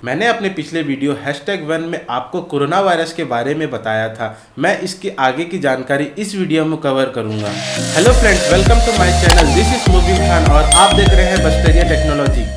मैंने अपने पिछले वीडियो #1 में आपको कोरोना वायरस के बारे में बताया था। मैं इसकी आगे की जानकारी इस वीडियो में कवर करूंगा। Hello friends, welcome to my channel. This is Mubeen Khan और आप देख रहे हैं बस्टरिया टेक्नोलॉजी।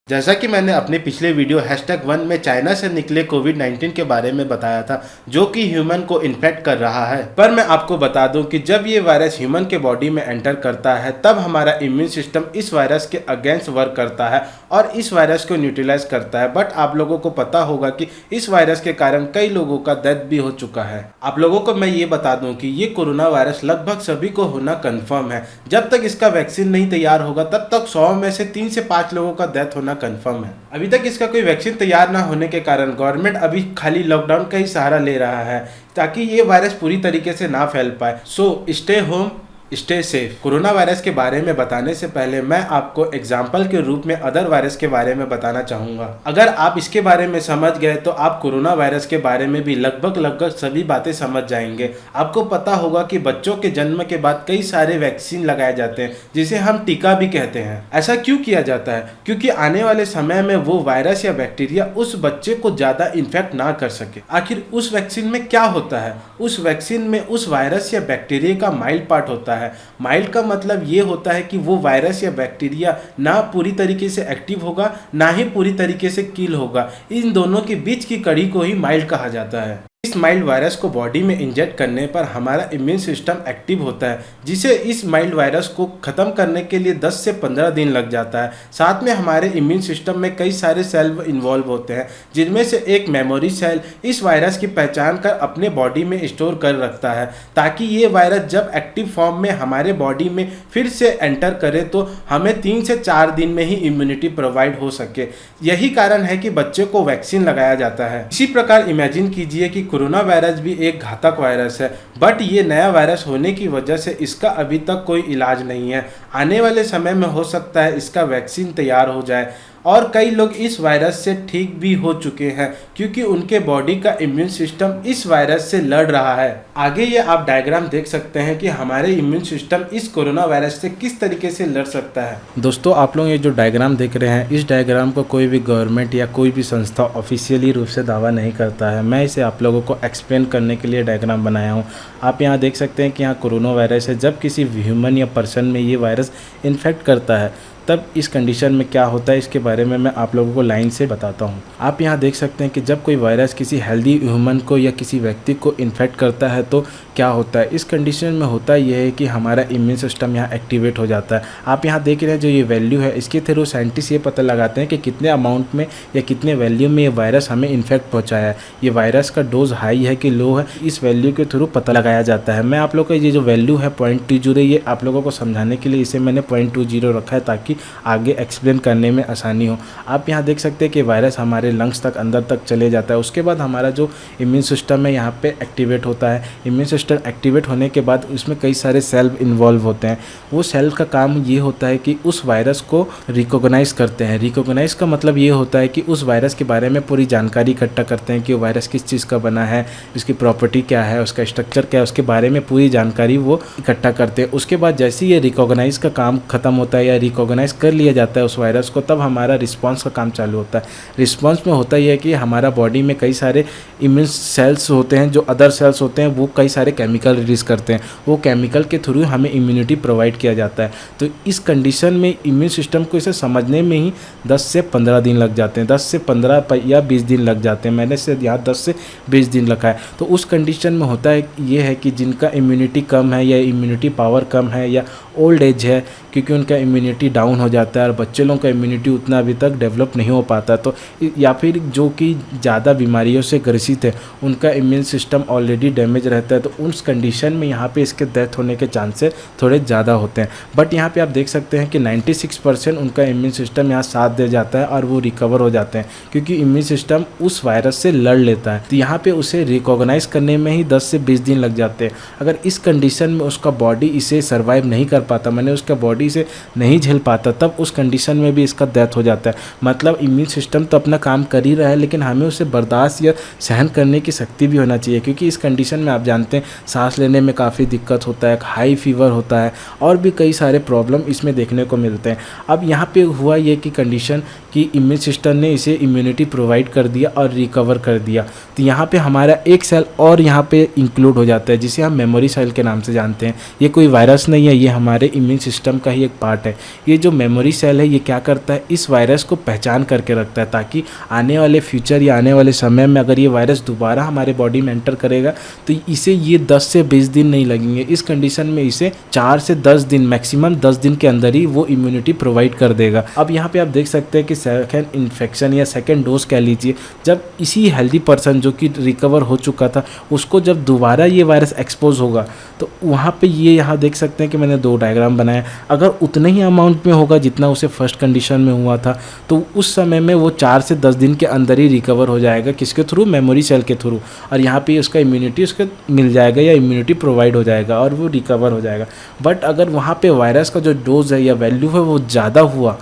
जैसा कि मैंने अपने पिछले वीडियो #1 में चाइना से निकले कोविड-19 के बारे में बताया था, जो कि ह्यूमन को इन्फेक्ट कर रहा है। पर मैं आपको बता दूं कि जब ये वायरस ह्यूमन के बॉडी में एंटर करता है, तब हमारा इम्यून सिस्टम इस वायरस के अगेंस्ट वर्क करता है और इस वायरस को न्यूट्रलाइज करता है। बट आप लोगों को पता होगा कि इस वायरस के कारण कई लोगों का डेथ भी हो चुका है। आप लोगों को मैं ये बता दूं कि ये कोरोना वायरस लगभग सभी को होना कन्फर्म है। जब तक इसका वैक्सीन नहीं तैयार होगा, तब तक 100 में से 3 से 5 लोगों का डेथ होना कंफर्म है। अभी तक इसका कोई वैक्सीन तैयार ना होने के कारण गवर्नमेंट अभी खाली लॉकडाउन का ही सहारा ले रहा है, ताकि ये वायरस पूरी तरीके से ना फैल पाए। So stay home, stay safe. Corona virus के बारे में बताने से पहले मैं आपको एग्जाम्पल के रूप में अदर वायरस के बारे में बताना चाहूँगा। अगर आप इसके बारे में समझ गए तो आप कोरोना वायरस के बारे में भी लगभग सभी बातें समझ जाएंगे। आपको पता होगा कि बच्चों के जन्म के बाद कई सारे वैक्सीन लगाए जाते हैं, जिसे हम टीका भी कहते हैं। ऐसा क्यों किया जाता है? क्योंकि आने वाले समय में वो वायरस या बैक्टीरिया उस बच्चे को ज़्यादा इन्फेक्ट ना कर सके। आखिर उस वैक्सीन में क्या होता है? उस वैक्सीन में उस वायरस या बैक्टीरिया का माइल्ड पार्ट होता है। माइल्ड का मतलब ये होता है कि वो वायरस या बैक्टीरिया ना पूरी तरीके से एक्टिव होगा, ना ही पूरी तरीके से किल होगा। इन दोनों के बीच की कड़ी को ही माइल्ड कहा जाता है। इस माइल्ड वायरस को बॉडी में इंजेक्ट करने पर हमारा इम्यून सिस्टम एक्टिव होता है, जिसे इस माइल्ड वायरस को ख़त्म करने के लिए 10 से 15 दिन लग जाता है। साथ में हमारे इम्यून सिस्टम में कई सारे सेल इन्वॉल्व होते हैं, जिनमें से एक मेमोरी सेल इस वायरस की पहचान कर अपने बॉडी में स्टोर कर रखता है, ताकि ये वायरस जब एक्टिव फॉर्म में हमारे बॉडी में फिर से एंटर करे तो हमें 3 से 4 दिन में ही इम्यूनिटी प्रोवाइड हो सके। यही कारण है कि बच्चे को वैक्सीन लगाया जाता है। इसी प्रकार इमेजिन कीजिए कि कोरोना वायरस भी एक घातक वायरस है, बट ये नया वायरस होने की वजह से इसका अभी तक कोई इलाज नहीं है। आने वाले समय में हो सकता है इसका वैक्सीन तैयार हो जाए और कई लोग इस वायरस से ठीक भी हो चुके हैं, क्योंकि उनके बॉडी का इम्यून सिस्टम इस वायरस से लड़ रहा है। आगे ये आप डायग्राम देख सकते हैं कि हमारे इम्यून सिस्टम इस कोरोना वायरस से किस तरीके से लड़ सकता है। दोस्तों, आप लोग ये जो डायग्राम देख रहे हैं, इस डायग्राम को कोई भी गवर्नमेंट या कोई भी संस्था ऑफिशियली रूप से दावा नहीं करता है। मैं इसे आप लोगों को एक्सप्लेन करने के लिए डायग्राम बनाया हूँ। आप यहाँ देख सकते हैं कि यहाँ कोरोना वायरस है। जब किसी ह्यूमन या पर्सन में ये वायरस इन्फेक्ट करता है, तब इस कंडीशन में क्या होता है, इसके बारे में मैं आप लोगों को लाइन से बताता हूँ। आप यहाँ देख सकते हैं कि जब कोई वायरस किसी हेल्दी ह्यूमन को या किसी व्यक्ति को इन्फेक्ट करता है तो क्या होता है। इस कंडीशन में होता यह है कि हमारा इम्यून सिस्टम यहाँ एक्टिवेट हो जाता है। आप यहाँ देख रहे हैं जो ये वैल्यू है, इसके थ्रू साइंटिस्ट ये पता लगाते हैं कि कितने अमाउंट में या कितने वैल्यू में ये वायरस हमें इन्फेक्ट पहुँचाया है। ये वायरस का डोज हाई है कि लो है, इस वैल्यू के थ्रू पता लगाया जाता है। मैं आप लोग का ये जो वैल्यू है 0.20, ये आप लोगों को समझाने के लिए इसे मैंने 0.20 रखा है, ताकि आगे एक्सप्लेन करने में आसानी हो। आप यहाँ देख सकते हैं कि वायरस हमारे लंग्स तक, अंदर तक चले जाता है। उसके बाद हमारा जो इम्यून सिस्टम है यहाँ पे एक्टिवेट होता है। इम्यून सिस्टम एक्टिवेट होने के बाद उसमें कई सारे सेल इन्वॉल्व होते हैं। वो सेल का काम ये होता है कि उस वायरस को रिकॉग्नाइज करते हैं। रिकॉग्नाइज का मतलब ये होता है कि उस वायरस के बारे में पूरी जानकारी इकट्ठा करते हैं कि वो वायरस किस चीज़ का बना है, उसकी प्रॉपर्टी क्या है, उसका स्ट्रक्चर क्या है, उसके बारे में पूरी जानकारी वो इकट्ठा करते हैं। उसके बाद जैसे ये रिकॉग्नाइज का काम खत्म होता है या रिकॉग्नाइज कर लिया जाता है उस वायरस को, तब हमारा रिस्पांस का काम चालू होता है। रिस्पांस में होता यह है कि हमारा बॉडी में कई सारे इम्यून सेल्स होते हैं, जो अदर सेल्स होते हैं, वो कई सारे केमिकल रिलीज करते हैं। वो केमिकल के थ्रू हमें इम्यूनिटी प्रोवाइड किया जाता है। तो इस कंडीशन में इम्यून सिस्टम को इसे समझने में ही 10 से 15 दिन लग जाते हैं। 10 से 15 या 20 दिन लग जाते हैं। मैंने से यहाँ 10 से 20 दिन रखा है। तो उस कंडीशन में होता है ये है कि जिनका इम्यूनिटी कम है या इम्यूनिटी पावर कम है या ओल्ड एज है, क्योंकि उनका इम्यूनिटी डाउन हो जाता है और बच्चे लोगों का इम्यूनिटी उतना अभी तक डेवलप नहीं हो पाता, तो या फिर जो कि ज़्यादा बीमारियों से ग्रसित है, उनका इम्यून सिस्टम ऑलरेडी डैमेज रहता है, तो उस कंडीशन में यहाँ पे इसके डेथ होने के चांसेस थोड़े ज़्यादा होते हैं। बट यहाँ पे आप देख सकते हैं कि 96% उनका इम्यून सिस्टम यहाँ साथ दे जाता है और वो रिकवर हो जाते हैं, क्योंकि इम्यून सिस्टम उस वायरस से लड़ लेता है। तो यहाँ पे उसे रिकॉग्नाइज करने में ही 10 से 20 दिन लग जाते हैं। अगर इस कंडीशन में उसका बॉडी इसे सर्वाइव नहीं कर पाता, मैंने उसका बॉडी से नहीं झेल पाता पाता, तब उस कंडीशन में भी इसका डेथ हो जाता है। मतलब इम्यून सिस्टम तो अपना काम कर ही रहा है, लेकिन हमें उसे बर्दाश्त या सहन करने की शक्ति भी होना चाहिए, क्योंकि इस कंडीशन में आप जानते हैं सांस लेने में काफ़ी दिक्कत होता है, हाई फीवर होता है और भी कई सारे प्रॉब्लम इसमें देखने को मिलते हैं। अब यहाँ पे हुआ ये कि कंडीशन कि इम्यून सिस्टम ने इसे इम्यूनिटी प्रोवाइड कर दिया और रिकवर कर दिया, तो यहाँ पे हमारा एक सेल और यहाँ पे इंक्लूड हो जाता है, जिसे हम मेमोरी सेल के नाम से जानते हैं। ये कोई वायरस नहीं है, ये हमारे इम्यून सिस्टम का ही एक पार्ट है। ये जो मेमोरी सेल है ये क्या करता है, इस वायरस को पहचान करके रखता है, ताकि आने वाले फ्यूचर या आने वाले समय में अगर ये वायरस दोबारा हमारे बॉडी में एंटर करेगा तो इसे ये 10 से 20 दिन नहीं लगेंगे। इस कंडीशन में इसे 4 से 10 दिन, मैक्सिमम 10 दिन के अंदर ही वो इम्यूनिटी प्रोवाइड कर देगा। अब यहाँ पे आप देख सकते हैं कि सेकेंड इन्फेक्शन या सेकेंड डोज कह लीजिए, जब इसी हेल्दी पर्सन जो कि रिकवर हो चुका था उसको जब दोबारा ये वायरस एक्सपोज होगा, तो वहाँ पे ये यहाँ देख सकते हैं कि मैंने 2 डायग्राम बनाया। अगर उतने ही अमाउंट में होगा जितना उसे फर्स्ट कंडीशन में हुआ था, तो उस समय में वो 4 से 10 दिन के अंदर ही रिकवर हो जाएगा। किसके थ्रू? मेमोरी सेल के थ्रू। और यहाँ पे उसका इम्यूनिटी उसको मिल जाएगा या इम्यूनिटी प्रोवाइड हो जाएगा और वो रिकवर हो जाएगा। बट अगर वहाँ पे वायरस का जो डोज है या वैल्यू है वो ज़्यादा हुआ,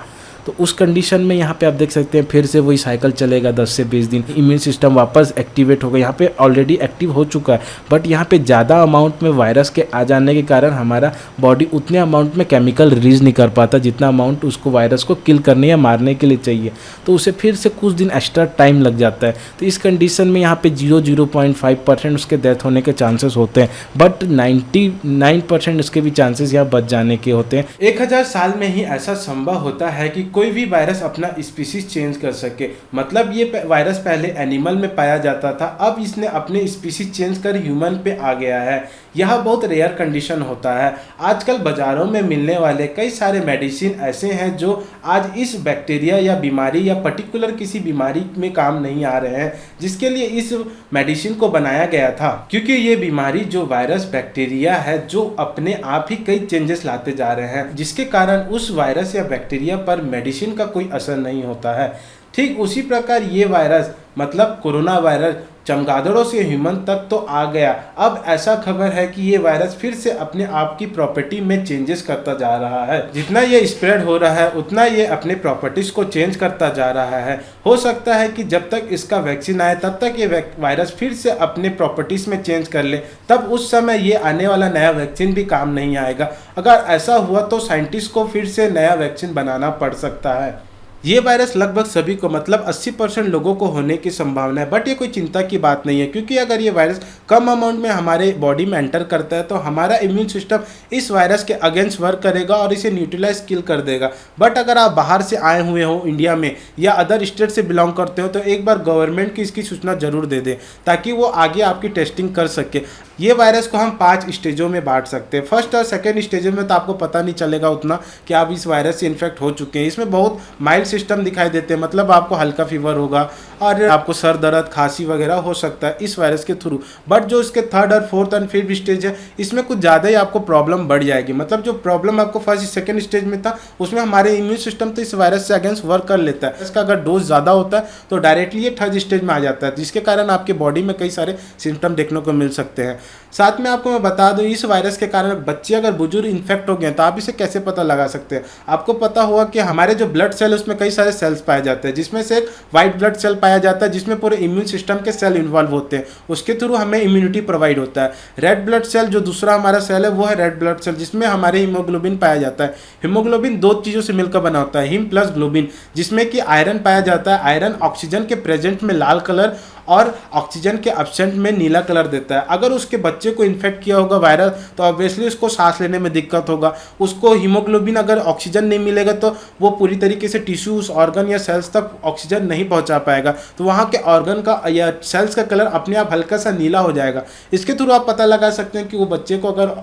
तो उस कंडीशन में यहाँ पे आप देख सकते हैं फिर से वही साइकिल चलेगा 10 से 20 दिन, इम्यून सिस्टम वापस एक्टिवेट होगा। यहाँ पे ऑलरेडी एक्टिव हो चुका है, बट यहाँ पे ज़्यादा अमाउंट में वायरस के आ जाने के कारण हमारा बॉडी उतने अमाउंट में केमिकल रिलीज नहीं कर पाता जितना अमाउंट उसको वायरस को किल करने या मारने के लिए चाहिए, तो उसे फिर से कुछ दिन एक्स्ट्रा टाइम लग जाता है। तो इस कंडीशन में यहाँ पे 0.5% उसके डेथ होने के चांसेस होते हैं, बट 99% उसके भी चांसेस यहाँ बच जाने के होते हैं। 1000 साल में ही ऐसा संभव होता है कि कोई भी वायरस अपना स्पीसीज चेंज कर सके। मतलब ये वायरस पहले एनिमल में पाया जाता था, अब इसने अपने स्पीसीज चेंज कर ह्यूमन पे आ गया है। यह बहुत रेयर कंडीशन होता है। आजकल बाज़ारों में मिलने वाले कई सारे मेडिसिन ऐसे हैं जो आज इस बैक्टीरिया या बीमारी या पर्टिकुलर किसी बीमारी में काम नहीं आ रहे हैं, जिसके लिए इस मेडिसिन को बनाया गया था। क्योंकि ये बीमारी जो वायरस बैक्टीरिया है जो अपने आप ही कई चेंजेस लाते जा रहे हैं, जिसके कारण उस वायरस या बैक्टीरिया पर मेडिसिन का कोई असर नहीं होता है। ठीक उसी प्रकार ये वायरस मतलब कोरोना वायरस चमगादड़ों से ह्यूमन तक तो आ गया। अब ऐसा खबर है कि ये वायरस फिर से अपने आप की प्रॉपर्टी में चेंजेस करता जा रहा है। जितना ये स्प्रेड हो रहा है उतना ये अपने प्रॉपर्टीज को चेंज करता जा रहा है। हो सकता है कि जब तक इसका वैक्सीन आए तब तक ये वायरस फिर से अपने प्रॉपर्टीज में चेंज कर ले, तब उस समय ये आने वाला नया वैक्सीन भी काम नहीं आएगा। अगर ऐसा हुआ तो साइंटिस्ट को फिर से नया वैक्सीन बनाना पड़ सकता है। ये वायरस लगभग सभी को मतलब 80% लोगों को होने की संभावना है, बट ये कोई चिंता की बात नहीं है, क्योंकि अगर ये वायरस कम अमाउंट में हमारे बॉडी में एंटर करता है तो हमारा इम्यून सिस्टम इस वायरस के अगेंस्ट वर्क करेगा और इसे न्यूट्रलाइज किल कर देगा। बट अगर आप बाहर से आए हुए हो इंडिया में या अदर स्टेट से बिलोंग करते हो तो एक बार गवर्नमेंट की इसकी सूचना जरूर दे दें, ताकि वो आगे आपकी टेस्टिंग कर सके। ये वायरस को हम 5 स्टेजों में बांट सकते हैं। फर्स्ट और सेकेंड स्टेज में तो आपको पता नहीं चलेगा उतना कि आप इस वायरस से इन्फेक्ट हो चुके हैं। इसमें बहुत माइल्ड सिस्टम दिखाई देते हैं, मतलब आपको हल्का फीवर होगा और आपको सर दर्द खांसी वगैरह हो सकता है इस वायरस के थ्रू। बट जो इसके थर्ड और फोर्थ और फिफ्थ स्टेज है इसमें कुछ ज़्यादा ही आपको प्रॉब्लम बढ़ जाएगी। मतलब जो प्रॉब्लम आपको फर्स्ट सेकेंड स्टेज में था उसमें हमारे इम्यून सिस्टम तो इस वायरस से अगेंस्ट वर्क कर लेता है। इसका अगर डोज ज़्यादा होता है तो डायरेक्टली ये थर्ड स्टेज में आ जाता है, जिसके कारण आपके बॉडी में कई सारे सिम्टम देखने को मिल सकते हैं। साथ में आपको मैं बता दूं इस वायरस के कारण बच्चे अगर बुजुर्ग इन्फेक्ट हो गए तो आप इसे कैसे पता लगा सकते हैं। आपको पता होगा कि हमारे जो ब्लड सेल उसमें कई सारे सेल्स पाए जाते हैं, जिसमें से एक व्हाइट ब्लड सेल पाया जाता है जिसमें पूरे इम्यून सिस्टम के सेल इन्वॉल्व होते हैं, उसके थ्रू हमें इम्यूनिटी प्रोवाइड होता है। रेड ब्लड सेल जो दूसरा हमारा सेल है वो है रेड ब्लड सेल, जिसमें हमारे हीमोग्लोबिन पाया जाता है। हीमोग्लोबिन 2 चीज़ों से मिलकर बना होता है, हिम प्लस ग्लोबिन, जिसमें कि आयरन पाया जाता है। आयरन ऑक्सीजन के प्रेजेंट में लाल कलर और ऑक्सीजन के एब्सेंट में नीला कलर देता है। अगर उसके बच्चे को इन्फेक्ट किया होगा वायरस तो ऑब्वियसली उसको सांस लेने में दिक्कत होगा। उसको हीमोग्लोबिन अगर ऑक्सीजन नहीं मिलेगा तो वो पूरी तरीके से टिश्यूज ऑर्गन या सेल्स तक ऑक्सीजन नहीं पहुंचा पाएगा, तो वहाँ के ऑर्गन का या सेल्स का कलर अपने आप हल्का सा नीला हो जाएगा। इसके थ्रू आप पता लगा सकते हैं कि वो बच्चे को अगर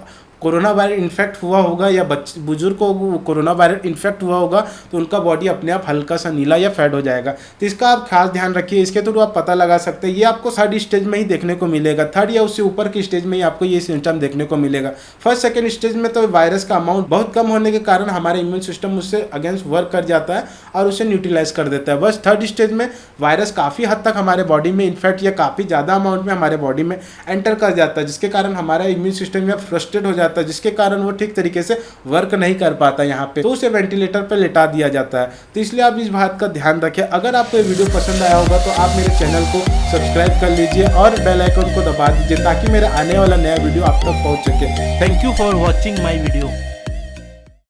कोरोना वायरस इन्फेक्ट हुआ होगा या बुजुर्ग को कोरोना वायरस इन्फेक्ट हुआ होगा तो उनका बॉडी अपने आप हल्का सा नीला या फेड हो जाएगा। तो इसका आप खास ध्यान रखिए, इसके थ्रू आप पता लगा सकते हैं। ये आपको थर्ड स्टेज में ही देखने को मिलेगा, थर्ड या उससे ऊपर की स्टेज में ही आपको ये सिम्टम देखने को मिलेगा। फर्स्ट सेकेंड स्टेज में तो वायरस का अमाउंट बहुत कम होने के कारण हमारा इम्यून सिस्टम उससे अगेंस्ट वर्क कर जाता है और उसे न्यूट्रलाइज कर देता है। बस थर्ड स्टेज में वायरस काफ़ी हद तक हमारे बॉडी में इन्फेक्ट या काफ़ी ज़्यादा अमाउंट में हमारे बॉडी में एंटर कर जाता है, जिसके कारण हमारा इम्यून सिस्टम या फ्रस्ट्रेट हो जाता जाता है, जिसके कारण वो ठीक तरीके से वर्क नहीं कर पाता यहाँ पे, तो उसे वेंटिलेटर पे लिटा दिया जाता है। तो इसलिए आप इस बात का ध्यान रखें। अगर आपको ये वीडियो पसंद आया होगा तो आप मेरे चैनल को सब्सक्राइब कर लीजिए और बेल आइकन को दबा दीजिए ताकि मेरा आने वाला नया वीडियो आप तक पहुँच सके। Thank you for watching my video.